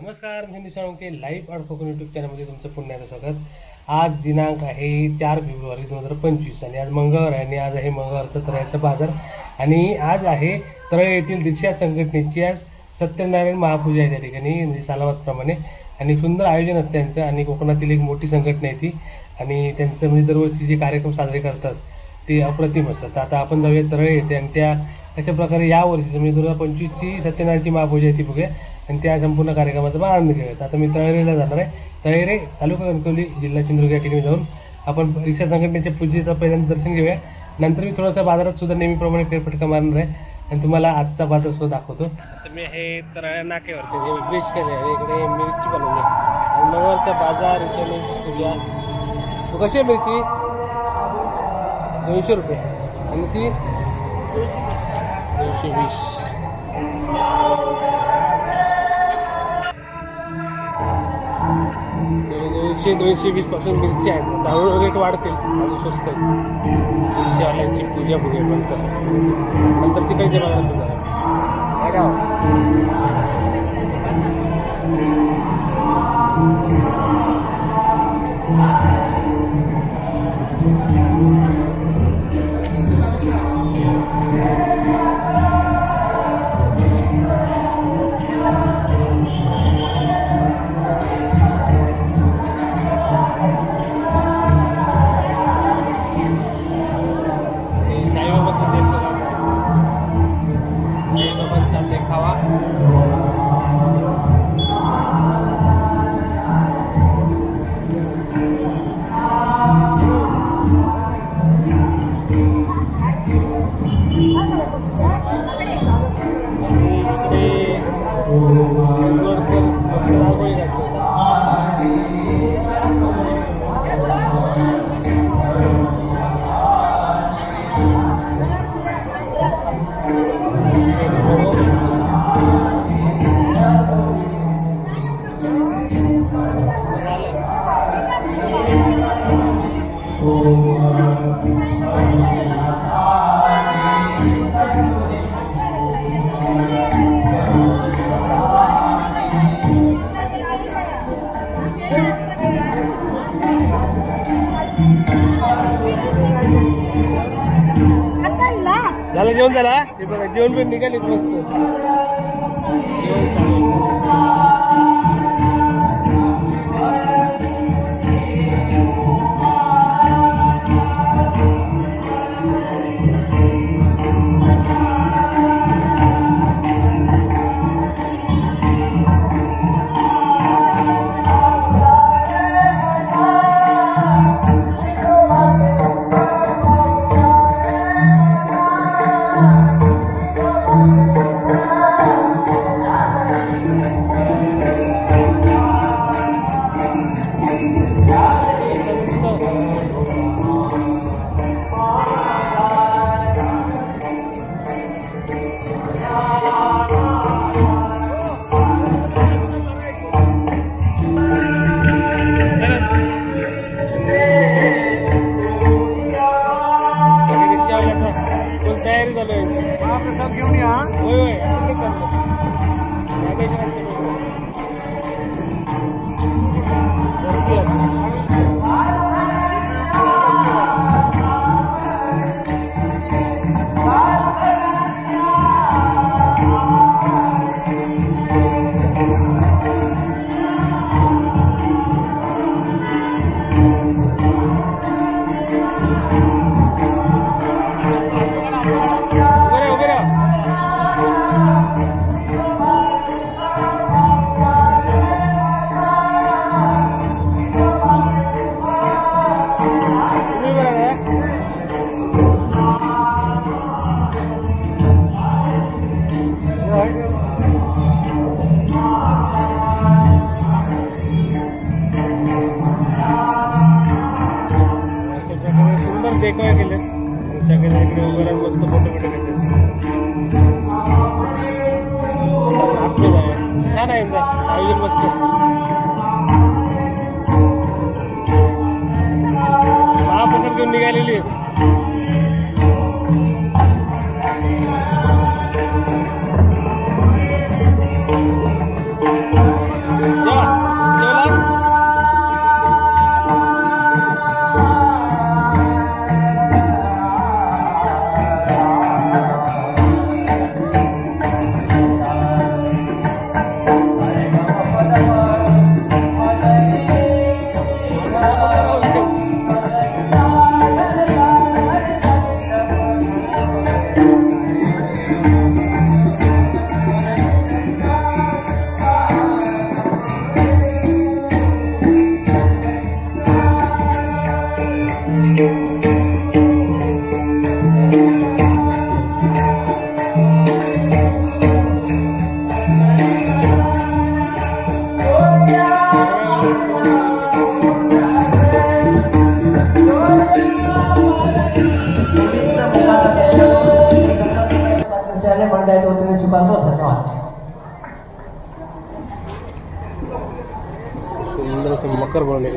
नमस्कार, मी निशांके live art Konkan YouTube चॅनलमध्ये तुमचं पुन्हा स्वागत। आज दिनांक आहे 4 फेब्रुवारी 2025 आणि आज मंगळवार आहे आणि आज आहे मंगळवारचा तळ्याचा बाजार आणि आज आहे तळे येथील दीक्षा संघटनेची आज सत्यनारायण महापूजा आहे त्या ठिकाणी म्हणजे सालाबादप्रमाणे आणि सुंदर आयोजन असते त्यांचं आणि कोकणातील एक मोठी संघटना आहे ती आणि त्यांचं म्हणजे दरवर्षी जे कार्यक्रम साजरे करतात ते अप्रतिम असतात। आता आपण जाऊया तळे येथे आणि त्या अशा प्रकारे या वर्षी म्हणजे 2025 ची सत्यनारायणची महापूजा आहे ती बघूया आणि त्या संपूर्ण कार्यक्रमाचा आनंद घेऊयात। आता मी तळेरेला जाणार आहे। तळेरे तालुका कणकवली जिल्हा सिंधुदुर्ग या ठिकाणी जाऊन आपण दीक्षा संघटनेच्या पूजेचं पहिल्यांदा दर्शन घेऊया। नंतर मी थोडासा बाजारात सुद्धा नेहमीप्रमाणे फेरफटका मारणार आहे आणि तुम्हाला आजचा बाजार सुद्धा दाखवतो। आता मी हे तळ्या नाक्यावरचे जे ब्रिज केले आणि इकडे मिरची बनवली आणि मंगळवारचा बाजार इथे पूजा। तो कशी आहे मिरची? 200 रुपये आणि ती 220। 220 पासून मिरची आहेत। हळूहळू रेट वाढतील अजून स्वस्त आहेत। रिक्षावाल्यांची पूजा बघूया नंतर तिकडच्या बाजारात झालं। जेवण झाला? हे बघा जेवण पण निघाले मस्त जेवण चालू। घेऊन या। होय होय देखावे केले सगळे इकडे उभे राहून मस्त फोटो घेतले छान आहे आयोजन मस्त। महाप्रसाद घेऊन निघालेली करतो. धन्यवाद. सुंदर असं मकर बनवले.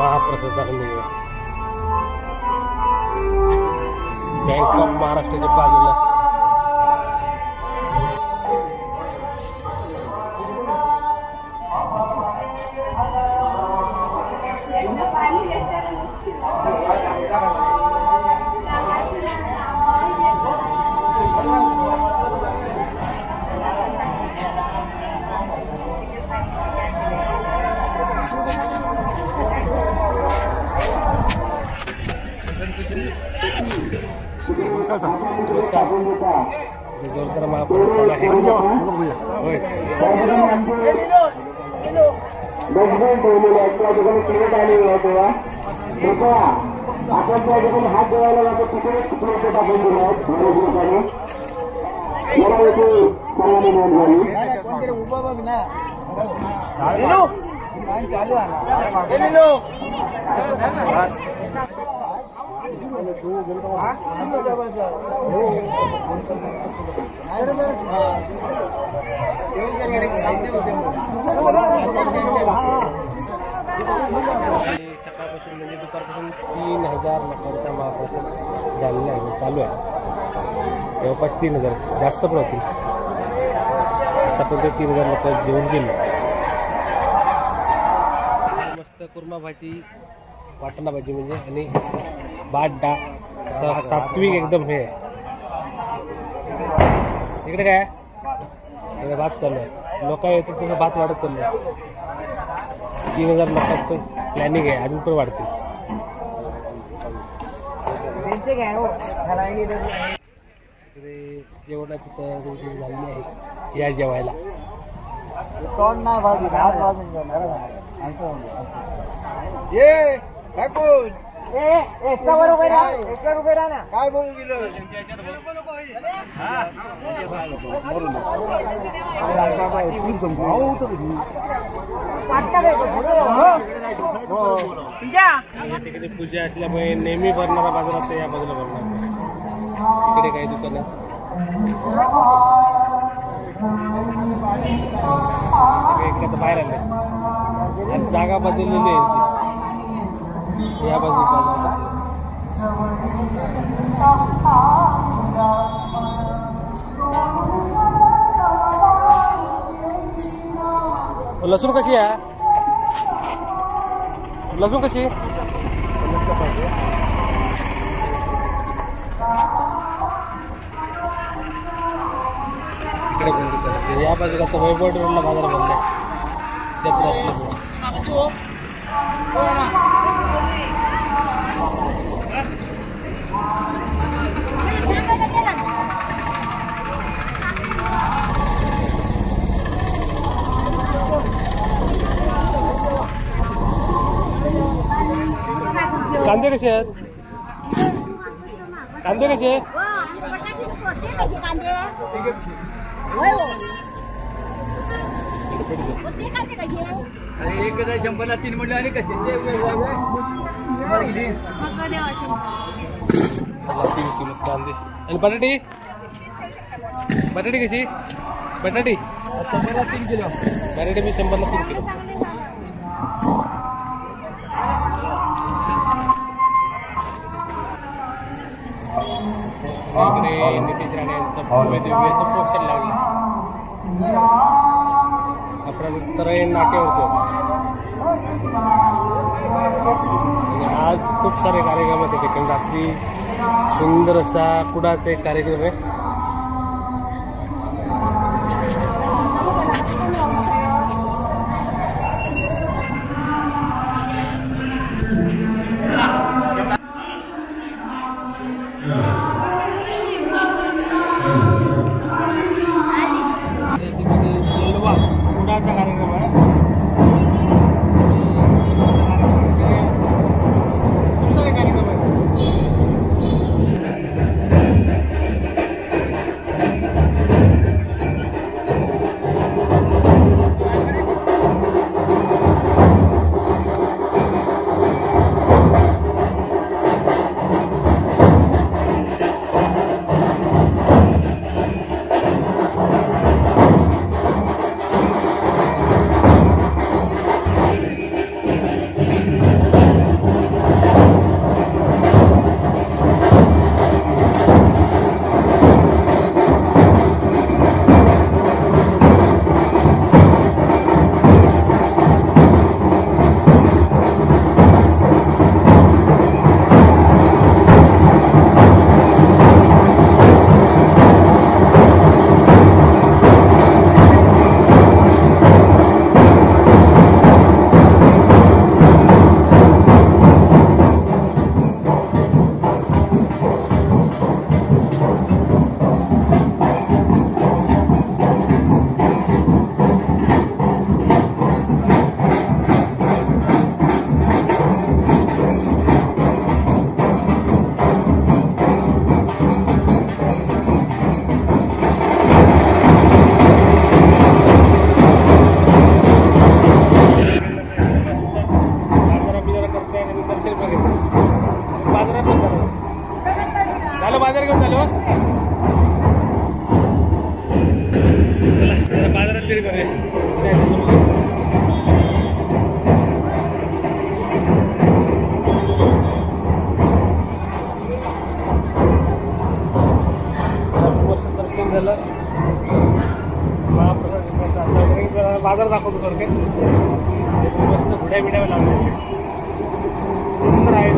महाप्रसाद बँक ऑफ महाराष्ट्राच्या बाजूला जोरदार महाप्रसाद आहे. होय आपण त्या ठिकाणी हात धुवायला जातो तिकडे तिकडे टाकून दिला मला येथे सर्वांनी नोंद झाली. उभं बघ ना चालू सकाळपासून म्हणजे दुपारपासून 3000 लोकांचा महाप्रसाद झालेला आहे, चालू आहे. जवळपास 3000, जास्त पण होतील. आतापर्यंत 3000 लोक जेवून गेले. मस्त कुर्मा भाजी, वाटाणा भाजी म्हणजे आणि भात सात्विक एकदम हे. इकडे काय इकडे भात चालू आहे. लोक येतात तसं भात वाढत चाललं आहे. 3000 लोकांचं प्लॅनिंग आहे, अजून पण वाढते. इकडे जेवणाची तयारी झालेली आहे, या जेवायला. काय बोलू गेलो तिकडे पूजा असल्यामुळे नेहमी भरणारा बाजारात या बाजूला भरणार. इकडे काही दुकान इकडे तर बाहेर आले. जागा बदललेली आहे यांची. या बाजू बाजार लसूण कशी आहे? लसूण कशी? इकडे बंद करा. या बाजूला तर वैभव रोडला बाजार भरलाय. जत्रा कांदे कसे आहेत? कांदे कसे आहेत? एक 100ला 3 म्हटलं आणि कसे 3 किलो कांदे. आणि बटाटी बटाटी कशी? बटाटी 100ला 3 किलो. बटाटी मी 100ला 3 किलो. इकडे नितेश राणे यांचं दिव्याचं पोस्टर लावलं. आपण तर नाट्यावरती आज खूप सारे कार्यक्रम आहेत ठिकाणी. रात्री सुंदर असा कुडाचा एक कार्यक्रम आहे. कुडाचा कार्यक्रम आहे. खूप सारे कार्यक्रम आहेत. बाजार घेऊन झालो. चला बाजारात तरी करूया. मस्त दर्शन झालं. महाप्रसाद बाजार दाखवतो थोडक्यात. मस्त घुड्या बिड्या लावल्या सुंदर आहे.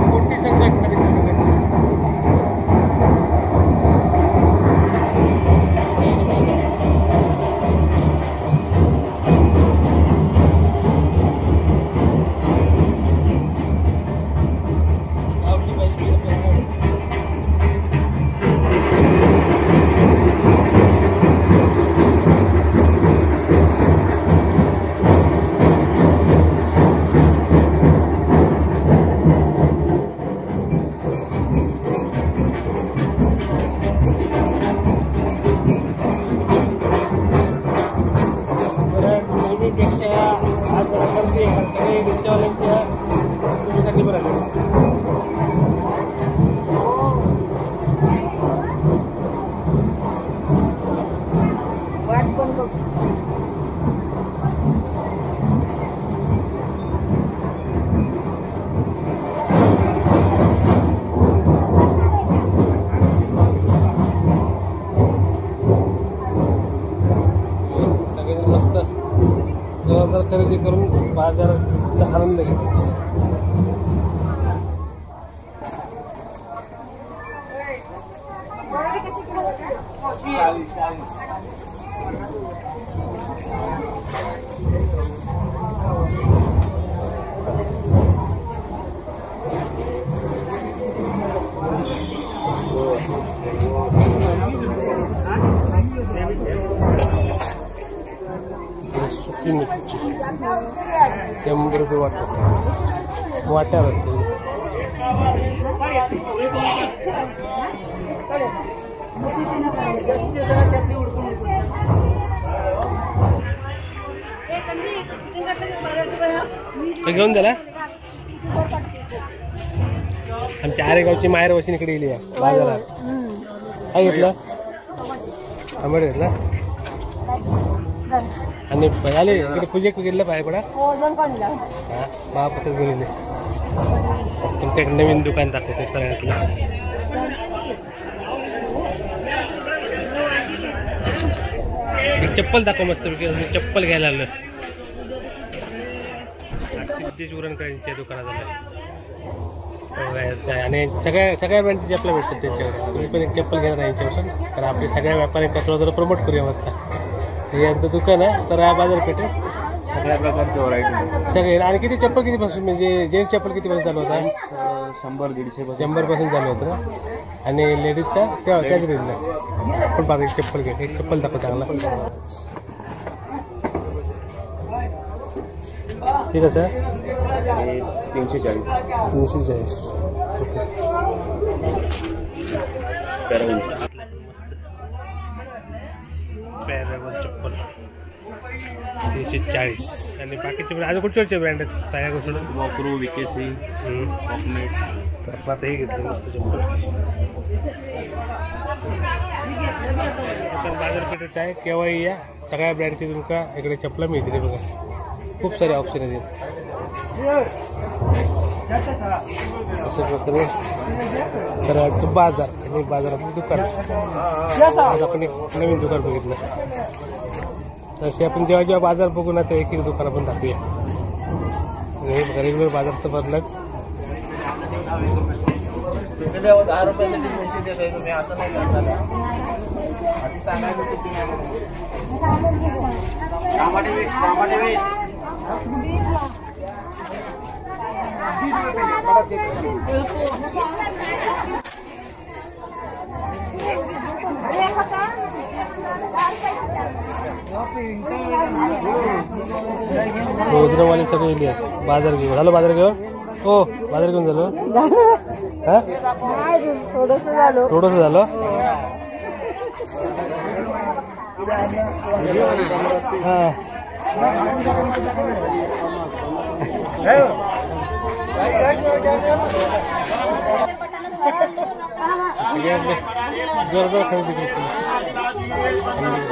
मोठी संख्या रिक्षावाल्यांच्या तुम्हीसाठी बरं सगळेजण मस्त जोरदार खरेदी करून बाजाराचा आनंद घेतात. सुकी मिरची ₹100 वाटतं वाट्यावर असते. घेऊन झाला आमच्या आरेगावची माहेर वशीन इकडे गेली आहे बाजारात. काय घेतलं आंबट घेतला आणि आले इकडे पूजेक गेलं पाहिजे पडा हा बापासच गेलेले. तुमच्याकडे नवीन दुकान दाखवते तळ्यातलं. एक चप्पल दाखव मस्त चप्पल घ्यायला आलं. सिद्धेश उरणकरांच्या दुकानात आलं आणि सगळ्या ब्रँडची चप्पल भेटतात त्यांच्याकडे. तुम्ही पण एक चप्पल घेणार आहे यांच्यापासून. तर आपले सगळ्या व्यापाऱ्यांच्या जरा प्रमोट करूया मस्त. हे यांचं दुकान आहे तर बाजारपेठेत सगळ्या प्रकारचे व्हरायटी सगळे. आणि किती चप्पल कितीपासून म्हणजे जेंट्स चप्पल कितीपासून चालू होता? 100-150 पासून चालू होतं ना. आणि लेडीजचा तेव्हा त्याच रेंजला आपण बारीक चप्पल घे. एक चप्पल दाखव चांगला. ठीक आहे सर 340 ओके. पॅरागॉन चप्पल 340. आणि बाकीचे अजून कुठचे ब्रँड आहेत पॅरागॉन सोडून? वॉकरू विकेसी पॉपनेट. तर आपण आता हे घेतलं मस्त चप्पल. आपण बाजारपेठेत आहे केव्हाही या. सगळ्या ब्रँडची तुमका इकडे चप्पला मिळतील. बघा खूप सारे ऑप्शन आहेत अशा प्रकारे. तर बाजार आणि बाजारातलं दुकान. आज आपण एक नवीन दुकान बघितलं. तसे आपण जेव्हा जेव्हा बाजार बघू ना तेव्हा एक दुकान आपण दाखवूया. आणि बघा रेग्युलर बाजारचं बदलच. रोजनवाले सगळे इले आहेत. बाजार घेऊन झालं. बाजार घेऊन हो बाजार घेऊन झालं. हा थोडंसं झालं. हा जोरदार खरेदी करतो.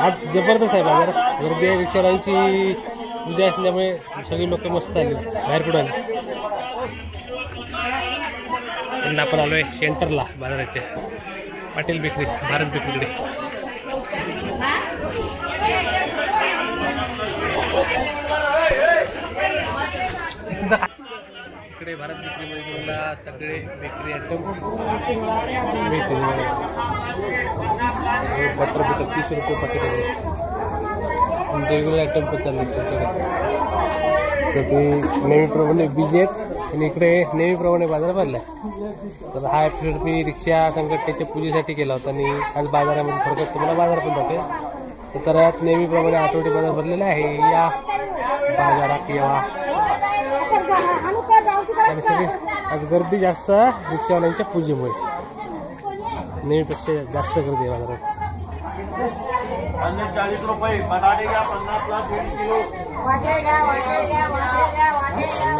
आज जबरदस्त आहे बाजार. गर्दी आहे. रिक्षावाल्यांची पूजा असल्यामुळे सगळी लोक मस्त आली बाहेर पुढे आली. पण आपण आलोय सेंटरला बाजाराचे पाटील बेकरी भारत बेकरीकडे. इकडे भारत बेकरीमध्ये तुम्हाला सगळे बेकरी आयटम मिळतील. बटर 30 रुपये पाकिट आहे. रेग्युलर आयटम पण चालले तुमच्याकडे. तर ते नेहमीप्रमाणे बिझी आहेत आणि इकडे नेहमीप्रमाणे बाजार भरला. तर हा एपिसोड मी रिक्षा संघटनेच्या पूजेसाठी केला होता आणि आज बाजारामध्ये थोडक्यात तुम्हाला बाजार पण दाखवेल. तर यात नेहमीप्रमाणे आठवडे बाजार भरलेला आहे. या बाजारात यावा. आणि सगळी आज गर्दी जास्त रिक्षावाल्यांच्या पूजेमुळे नेहमीपेक्षा जास्त गर्दी आहे बाजारात. 40 रुपये बटाटे घ्या 50 किलो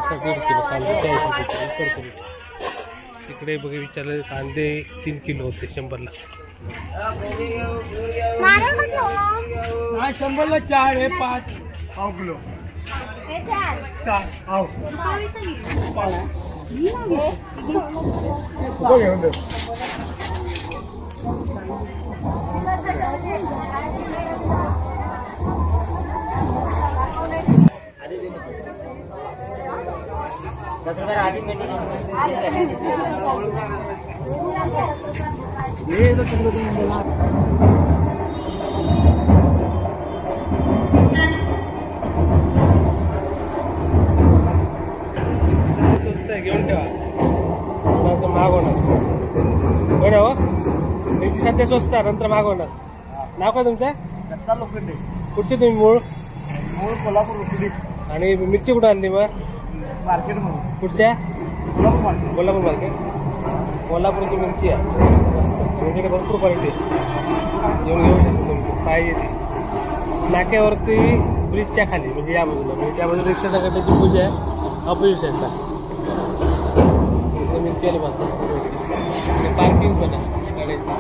50 किलो कांदे 40 रुपये. तिकडे बघा विचारलं कांदे 3 किलो होते 100ला. 100ला 4 आहे 5 पाव किलो 4 आव घेऊन दे. घेऊन ठेवा महाग होणार. बरं हो त्याची सध्या स्वस्त नंतर महाग होणार. नाव का तुमचं? दत्ता लोखंडे. कुठचे तुम्ही? मूळ कोल्हापूर. आणि मिरची कुठं आणली मग? मार्केटमधून कुठच्या? कोल्हापूर मार्केट. कोल्हापूर मार्केट. कोल्हापूरची मिरची आहे मस्त. त्याच्याकडे भरपूर क्वालिटी आहे. जेवण घेऊ शकतो तुम्ही पाहिजे ती. नाक्यावरती ब्रिजच्या खाली म्हणजे या बाजूला म्हणजे त्या बाजूला रिक्षाच्या गटाची पूजा आहे ऑपोजिट साईडला. मिरची आली मस्त. पार्किंग पण आहे गाड्याची.